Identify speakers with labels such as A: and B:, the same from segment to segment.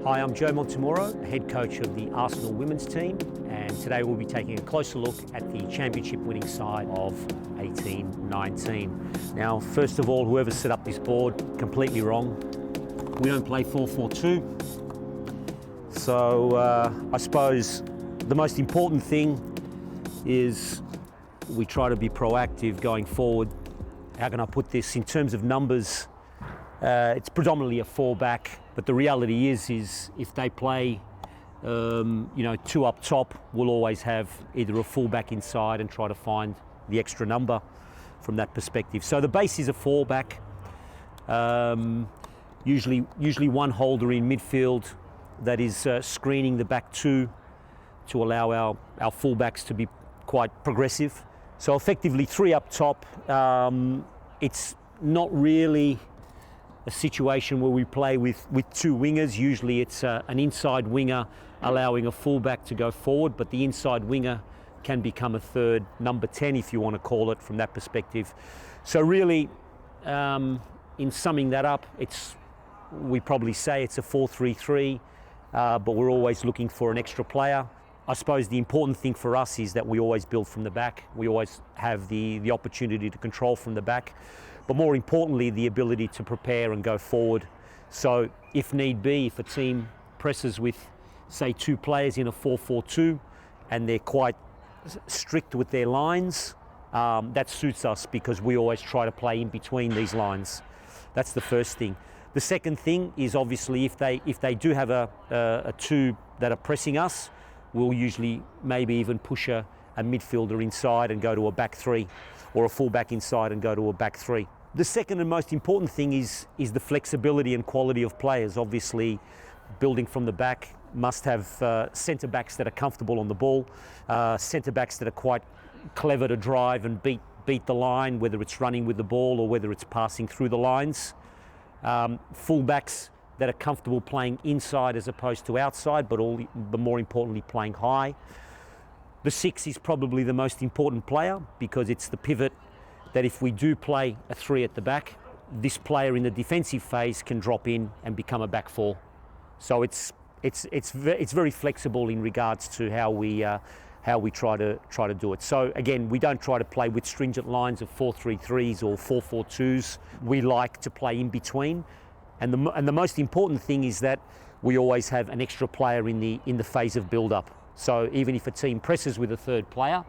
A: Hi, I'm Joe Montemurro, head coach of the Arsenal women's team, and today we'll be taking a closer look at the championship winning side of 18-19. Now, first of all, whoever set up this board, completely wrong. We don't play 4-4-2. So I suppose the most important thing is we try to be proactive going forward. How can I put this? In terms of numbers, it's predominantly a four-back, but the reality is if they play, two up top, we'll always have either a full-back inside and try to find the extra number from that perspective. So the base is a four-back, usually one holder in midfield that is screening the back two to allow our full-backs to be quite progressive. So effectively three up top. It's not really a situation where we play with two wingers. Usually it's an inside winger allowing a fullback to go forward, but the inside winger can become a third number 10 if you want to call it from that perspective. So really, in summing that up, we probably say it's a 4-3-3, but we're always looking for an extra player. I suppose the important thing for us is that we always build from the back. We always have the opportunity to control from the back, but more importantly, the ability to prepare and go forward. So if need be, if a team presses with, say, two players in a 4-4-2 and they're quite strict with their lines, that suits us because we always try to play in between these lines. That's the first thing. The second thing is obviously if they do have a two that are pressing us, we'll usually maybe even push a midfielder inside and go to a back three, or a full back inside and go to a back three. The second and most important thing is the flexibility and quality of players. Obviously, building from the back must have centre backs that are comfortable on the ball, centre backs that are quite clever to drive and beat the line, whether it's running with the ball or whether it's passing through the lines. Full backs that are comfortable playing inside as opposed to outside, but more importantly playing high. The six is probably the most important player because it's the pivot that if we do play a three at the back, this player in the defensive phase can drop in and become a back four. So it's very flexible in regards to how we try to do it. So again, we don't try to play with stringent lines of 4-3-3s or 4-4-2s. We like to play in between. And the most important thing is that we always have an extra player in the phase of build-up. So even if a team presses with a third player,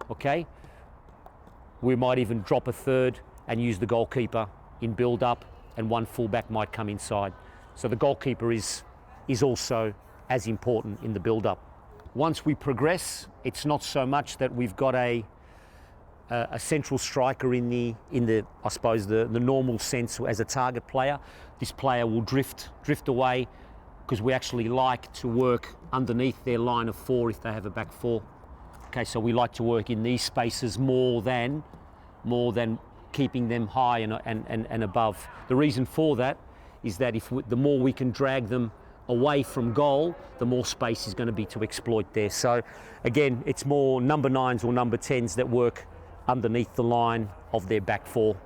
A: okay, we might even drop a third and use the goalkeeper in build-up, and one fullback might come inside. So the goalkeeper is also as important in the build-up. Once we progress, it's not so much that we've got a central striker in the I suppose the normal sense as a target player. This player will drift away because we actually like to work underneath their line of four if they have a back four. Okay, so we like to work in these spaces more than keeping them high and above. The reason for that is that the more we can drag them away from goal, the more space is going to be to exploit there. So again, it's more number 9s or number 10s that work underneath the line of their back four,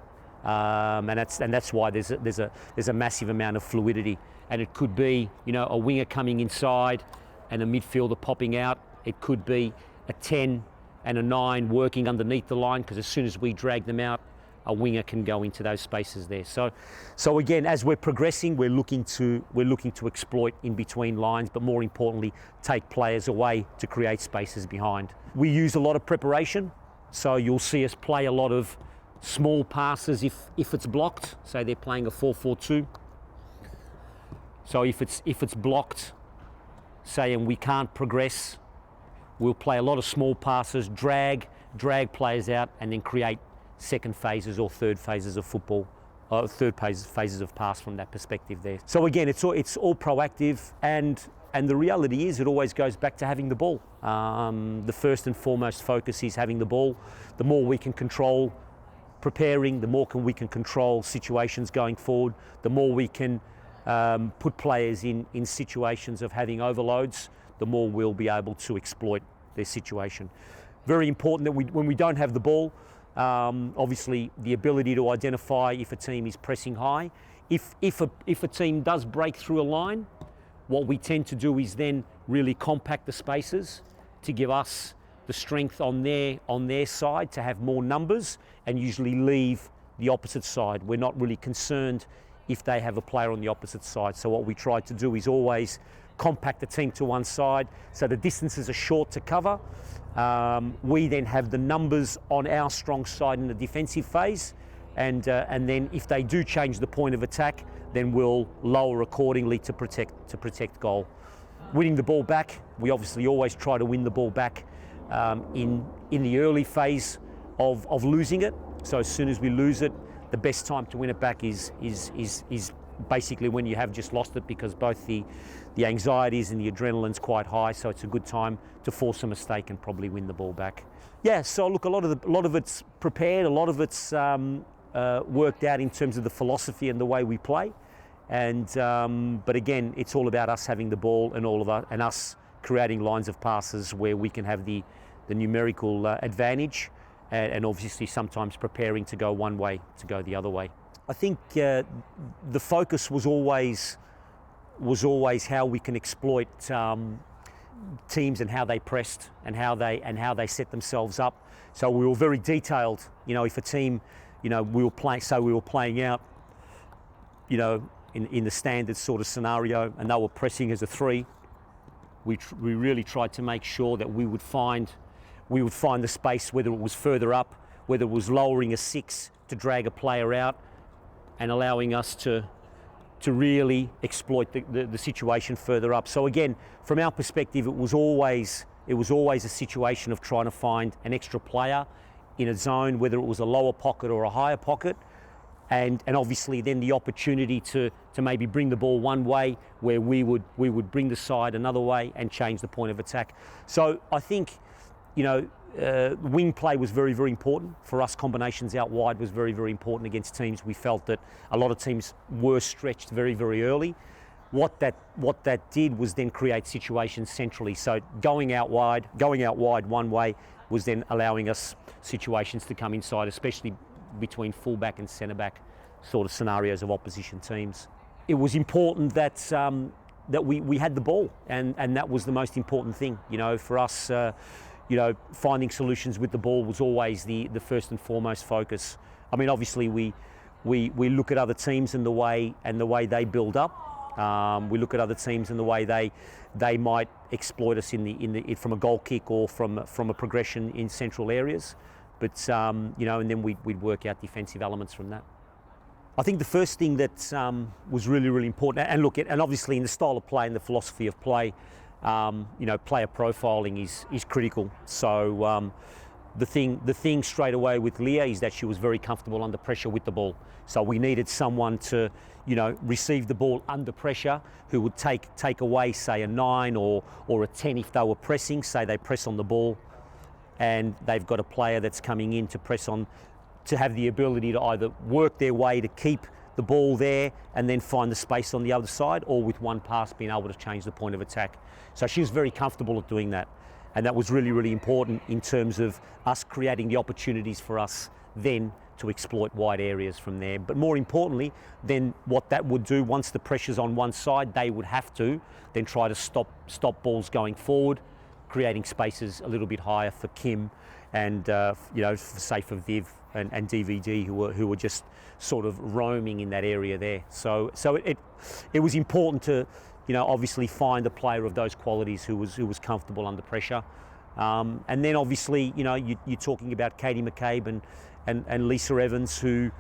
A: and that's why there's a massive amount of fluidity. And it could be a winger coming inside and a midfielder popping out. It could be a 10 and a 9 working underneath the line, because as soon as we drag them out, a winger can go into those spaces there. So again, as we're progressing, we're looking to exploit in between lines, but more importantly, take players away to create spaces behind. We use a lot of preparation. So you'll see us play a lot of small passes if it's blocked. Say they're playing a 4-4-2. So if it's blocked, say, and we can't progress, we'll play a lot of small passes, drag players out, and then create second phases or third phases of football, phases of pass from that perspective there. So again, it's all proactive, and the reality is it always goes back to having the ball. The first and foremost focus is having the ball. The more we can control preparing, the more we can control situations going forward, the more we can put players in situations of having overloads, the more we'll be able to exploit their situation. Very important that when we don't have the ball, obviously the ability to identify if a team is pressing high. If a team does break through a line, what we tend to do is then really compact the spaces to give us the strength on their side to have more numbers, and usually leave the opposite side. We're not really concerned if they have a player on the opposite side. So what we try to do is always compact the team to one side, so the distances are short to cover. We then have the numbers on our strong side in the defensive phase, and then if they do change the point of attack, then we'll lower accordingly to protect goal. Winning the ball back, we obviously always try to win the ball back in the early phase of losing it. So as soon as we lose it, the best time to win it back is basically when you have just lost it, because both the anxieties and the adrenaline's quite high. So it's a good time to force a mistake and probably win the ball back. Yeah. So look, a lot of it's prepared, a lot of it's worked out in terms of the philosophy and the way we play. And but again, it's all about us having the ball and us creating lines of passes where we can have the numerical advantage, and obviously sometimes preparing to go one way to go the other way. I think the focus was always how we can exploit teams and how they pressed and how they set themselves up. So we were very detailed. If a team, we were playing out, in the standard sort of scenario, and they were pressing as a 3. We really tried to make sure that we would find the space, whether it was further up, whether it was lowering a 6 to drag a player out, and allowing us to really exploit the situation further up. So again, from our perspective, it was always a situation of trying to find an extra player in a zone, whether it was a lower pocket or a higher pocket, and obviously then the opportunity to maybe bring the ball one way, where we would bring the side another way and change the point of attack. So I think, wing play was very, very important for us. Combinations out wide was very, very important against teams. We felt that a lot of teams were stretched very, very early. What that did was then create situations centrally. So going out wide one way was then allowing us situations to come inside, especially between fullback and centre back sort of scenarios of opposition teams. It was important that we had the ball, and that was the most important thing. For us, finding solutions with the ball was always the first and foremost focus. I mean, obviously we look at other teams and the way they build up. We look at other teams and the way they might exploit us from a goal kick or from a progression in central areas. But and then we'd work out defensive elements from that. I think the first thing that was really, really important, and obviously in the style of play and the philosophy of play, player profiling is critical. So the thing straight away with Leah is that she was very comfortable under pressure with the ball. So we needed someone to, receive the ball under pressure, who would take away, say, a 9 or a 10 if they were pressing. Say they press on the ball, and they've got a player that's coming in to press on, to have the ability to either work their way to keep the ball there and then find the space on the other side, or with one pass being able to change the point of attack. So she was very comfortable at doing that, and that was really, really important in terms of us creating the opportunities for us then to exploit wide areas from there. But more importantly, then what that would do, once the pressure's on one side, they would have to then try to stop balls going forward, creating spaces a little bit higher for Kim and say for Viv and DVD, who were just sort of roaming in that area there. So it was important to obviously find a player of those qualities who was comfortable under pressure. And then obviously you're talking about Katie McCabe and Lisa Evans who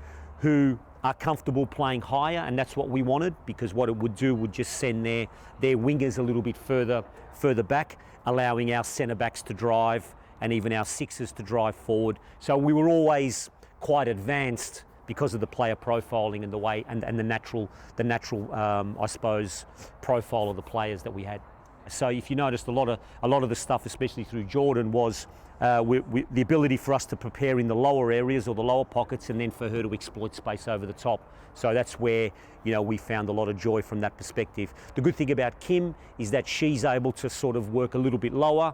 A: are comfortable playing higher, and that's what we wanted, because what it would do would just send their wingers a little bit further back, allowing our centre backs to drive and even our 6s to drive forward. So we were always quite advanced because of the player profiling and the way and the natural I suppose profile of the players that we had. So if you noticed, a lot of the stuff, especially through Jordan, was the ability for us to prepare in the lower areas or the lower pockets, and then for her to exploit space over the top. So that's where we found a lot of joy from that perspective. The good thing about Kim is that she's able to sort of work a little bit lower,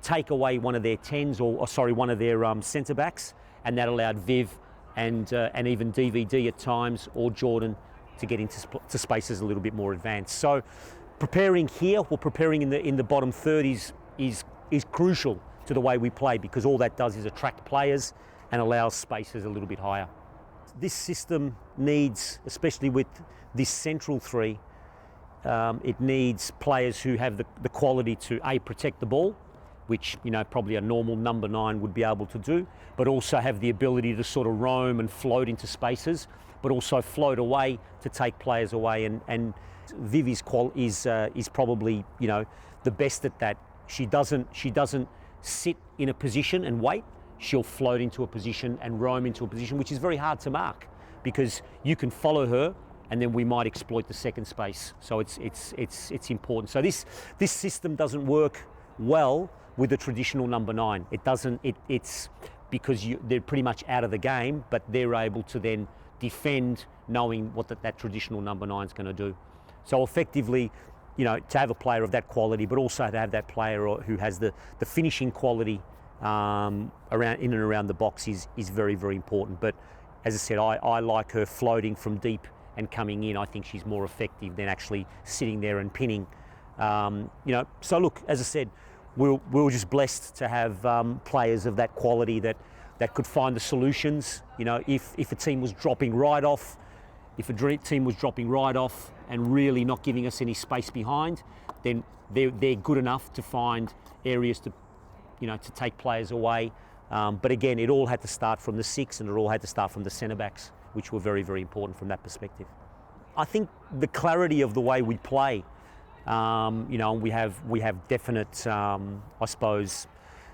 A: take away one of their 10s or one of their centre backs, and that allowed Viv and even DVD at times, or Jordan, to get into spaces a little bit more advanced. So preparing here or preparing in the bottom third is crucial to the way we play, because all that does is attract players and allows spaces a little bit higher. This system needs, especially with this central three, it needs players who have the quality to protect the ball, which probably a normal number 9 would be able to do, but also have the ability to sort of roam and float into spaces, but also float away to take players away. And Viv is probably the best at that. She doesn't sit in a position and wait. She'll float into a position and roam into a position, which is very hard to mark, because you can follow her and then we might exploit the second space. So it's important. So this system doesn't work well with the traditional number 9. It doesn't. It's because they're pretty much out of the game, but they're able to then defend, knowing what that traditional number 9 is going to do. So effectively, to have a player of that quality, but also to have that player who has the finishing quality in and around the box is very, very important. But as I said, I like her floating from deep and coming in. I think she's more effective than actually sitting there and pinning. So look, as I said, we were just blessed to have players of that quality that could find the solutions. If a team was dropping right off, and really not giving us any space behind, then they're good enough to find areas to take players away. But again, it all had to start from the 6, and it all had to start from the centre backs, which were very, very important from that perspective. I think the clarity of the way we play, we have definite, I suppose,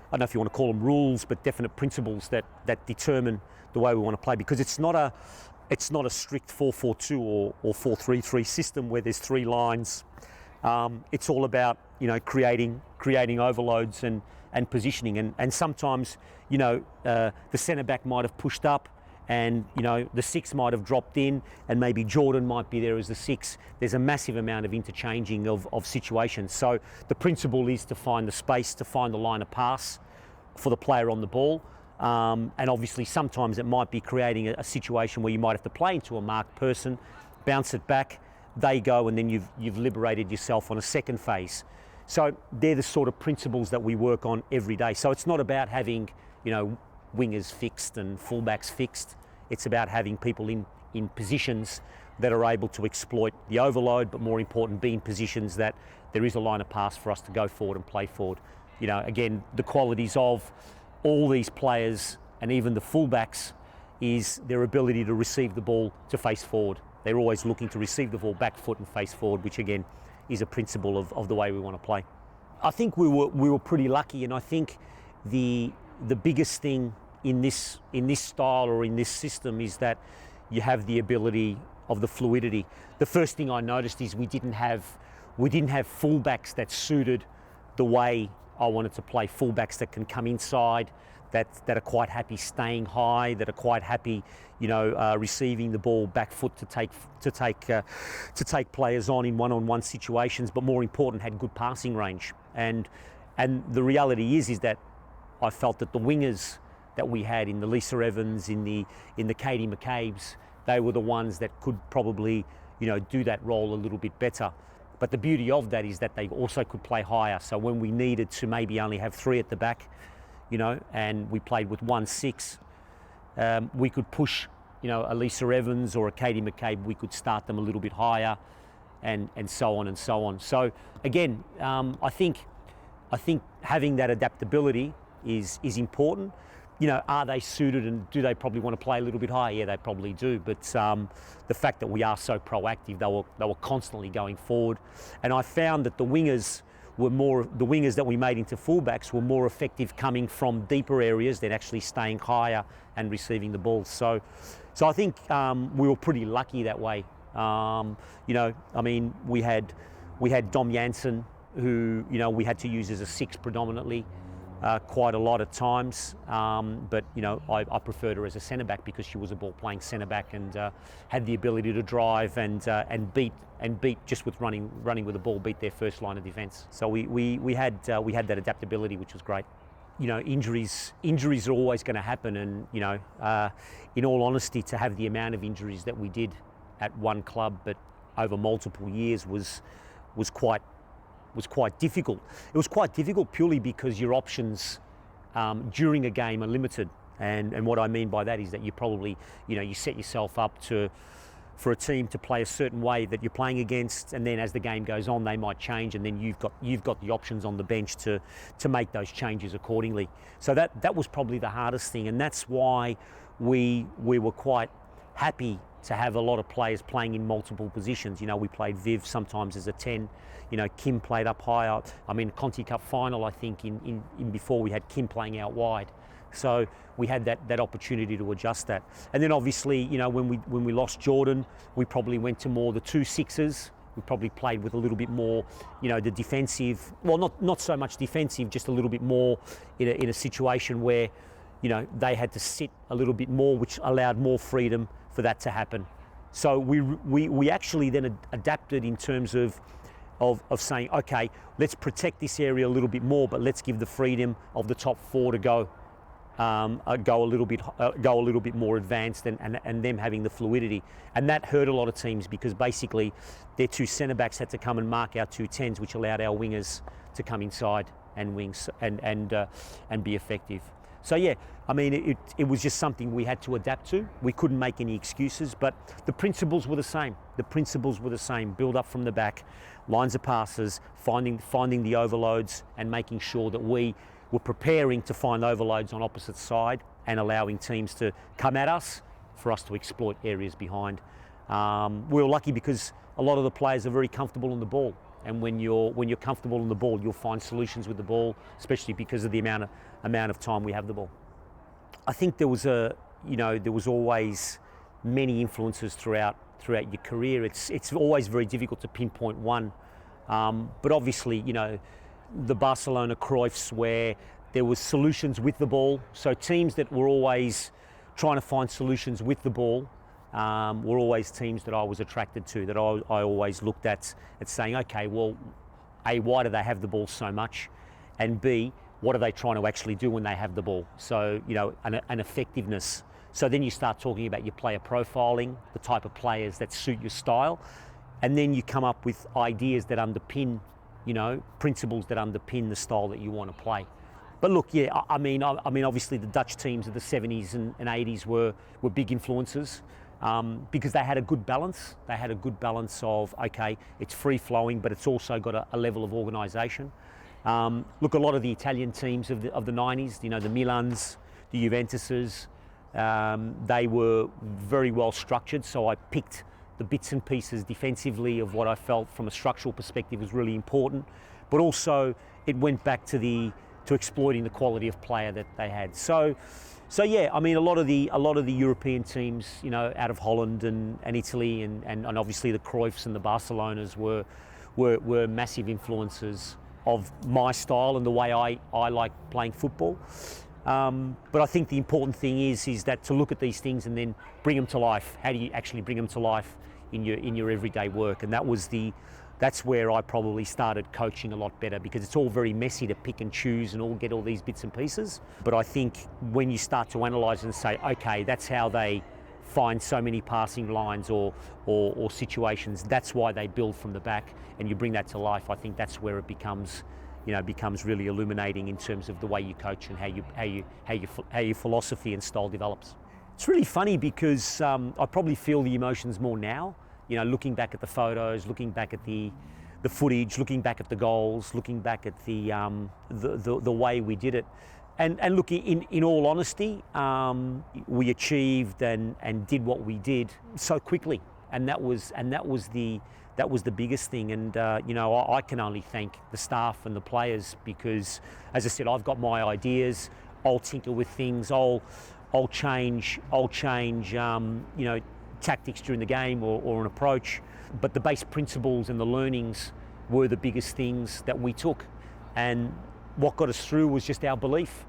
A: I don't know if you want to call them rules, but definite principles that determine the way we want to play, because it's not a strict 4-4-2 or 4-3-3 system where there's 3 lines. It's all about creating overloads and positioning, and sometimes the centre back might have pushed up, and the 6 might have dropped in, and maybe Jordan might be there as the 6. There's a massive amount of interchanging of situations. So the principle is to find the space, to find the line of pass for the player on the ball. And obviously sometimes it might be creating a situation where you might have to play into a marked person, bounce it back, they go, and then you've liberated yourself on a second phase. So they're the sort of principles that we work on every day. So it's not about having wingers fixed and fullbacks fixed. It's about having people in positions that are able to exploit the overload, but more important, be in positions that there is a line of pass for us to go forward and play forward. Again, the qualities of all these players, and even the fullbacks, is their ability to receive the ball to face forward. They're always looking to receive the ball back foot and face forward, which again is a principle of the way we want to play. I think we were pretty lucky, and I think the biggest thing in this style or in this system is that you have the ability of the fluidity. The first thing I noticed is we didn't have fullbacks that suited the way I wanted to play. Fullbacks that can come inside, that are quite happy staying high, that are quite happy, receiving the ball back foot to take players on in one-on-one situations, but more important, had good passing range. And the reality is that I felt that the wingers that we had in the Lisa Evans, in the Katie McCabe's, they were the ones that could probably, do that role a little bit better. But the beauty of that is that they also could play higher. So when we needed to maybe only have 3 at the back, and we played with 1-6, we could push, a Lisa Evans or a Katie McCabe, we could start them a little bit higher, and so on and so on. So again, I think having that adaptability is important. Are they suited, and do they probably want to play a little bit higher? Yeah, they probably do. But the fact that we are so proactive, they were constantly going forward, and I found that the wingers that we made into fullbacks were more effective coming from deeper areas than actually staying higher and receiving the ball. So I think we were pretty lucky that way. We had Dom Jansen, who we had to use as a 6 predominantly. Quite a lot of times, but I preferred her as a centre back because she was a ball playing centre back and had the ability to drive and beat just with running with the ball, beat their first line of defence. So we had that adaptability, which was great. Injuries are always going to happen, and in all honesty, to have the amount of injuries that we did at one club, but over multiple years was was quite difficult. It was quite difficult purely because your options during a game are limited. And what I mean by that is that you probably, you set yourself up for a team to play a certain way that you're playing against, and then as the game goes on, they might change, and then you've got the options on the bench to make those changes accordingly. So that was probably the hardest thing, and that's why we were quite happy to have a lot of players playing in multiple positions. We played Viv sometimes as a 10. Kim played up higher. Conti Cup final, I think in before we had Kim playing out wide. So we had that opportunity to adjust that. And then obviously, when we lost Jordan, we probably went to more the 2 6s. We probably played with a little bit more, the defensive. Well, not so much defensive, just a little bit more in a situation where, they had to sit a little bit more, which allowed more freedom for that to happen. So we actually then adapted in terms of saying, okay, let's protect this area a little bit more, but let's give the freedom of the top 4 to go a little bit more advanced, and them having the fluidity. And that hurt a lot of teams because basically their 2 centre backs had to come and mark our 2 10s, which allowed our wingers to come inside and wings and be effective. So yeah, it was just something we had to adapt to. We couldn't make any excuses, but the principles were the same. Build up from the back, lines of passes, finding the overloads, and making sure that we were preparing to find overloads on opposite side and allowing teams to come at us for us to exploit areas behind. We were lucky because a lot of the players are very comfortable on the ball, and when you're comfortable on the ball, you'll find solutions with the ball, especially because of the amount of time we have the ball. I think there was always many influences throughout your career. It's always very difficult to pinpoint one, but obviously, the Barcelona Cruyffs, where there was solutions with the ball. So teams that were always trying to find solutions with the ball were always teams that I was attracted to, that I always looked at saying, okay, well, A, why do they have the ball so much? And B, what are they trying to actually do when they have the ball? So, an effectiveness. So then you start talking about your player profiling, the type of players that suit your style, and then you come up with ideas that underpin, principles that underpin the style that you want to play. But look, yeah, obviously the Dutch teams of the 70s and 80s were big influences because they had a good balance. They had a good balance of, okay, it's free flowing, but it's also got a level of organisation. Look, a lot of the Italian teams of the 90s, the Milans, the Juventuses, they were very well structured. So I picked the bits and pieces defensively of what I felt from a structural perspective was really important, but also it went back to exploiting the quality of player that they had. So yeah, a lot of the European teams, out of Holland and Italy and obviously the Cruyffs and the Barcelonas were massive influences of my style and the way I like playing football. But I think the important thing is that to look at these things and then bring them to life. How do you actually bring them to life in your everyday work? And that's where I probably started coaching a lot better, because it's all very messy to pick and choose and get all these bits and pieces. But I think when you start to analyse and say, okay, that's how they find so many passing lines or situations, that's why they build from the back, and you bring that to life, I think that's where it becomes really illuminating in terms of the way you coach and how your philosophy and style develops. It's really funny because I probably feel the emotions more now, looking back at the photos, looking back at the footage, looking back at the goals, looking back at the way we did it. And look, in all honesty, we achieved and did what we did so quickly, and that was the biggest thing. And I can only thank the staff and the players, because, as I said, I've got my ideas. I'll tinker with things. I'll change tactics during the game or an approach. But the base principles and the learnings were the biggest things that we took. And what got us through was just our belief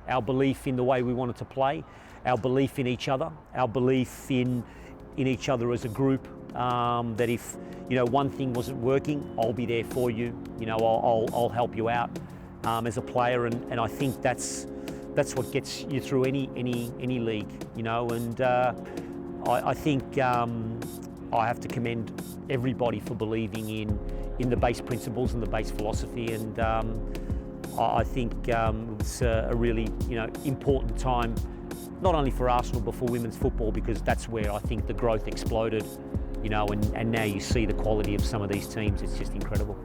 A: in the way we wanted to play, our belief in each other, our belief in each other as a group, that if one thing wasn't working, I'll be there for you, I'll help you out as a player, and I think that's what gets you through any league, and I think I have to commend everybody for believing in the base principles and the base philosophy, and I think it's a really important time, not only for Arsenal but for women's football, because that's where I think the growth exploded, and now you see the quality of some of these teams. It's just incredible.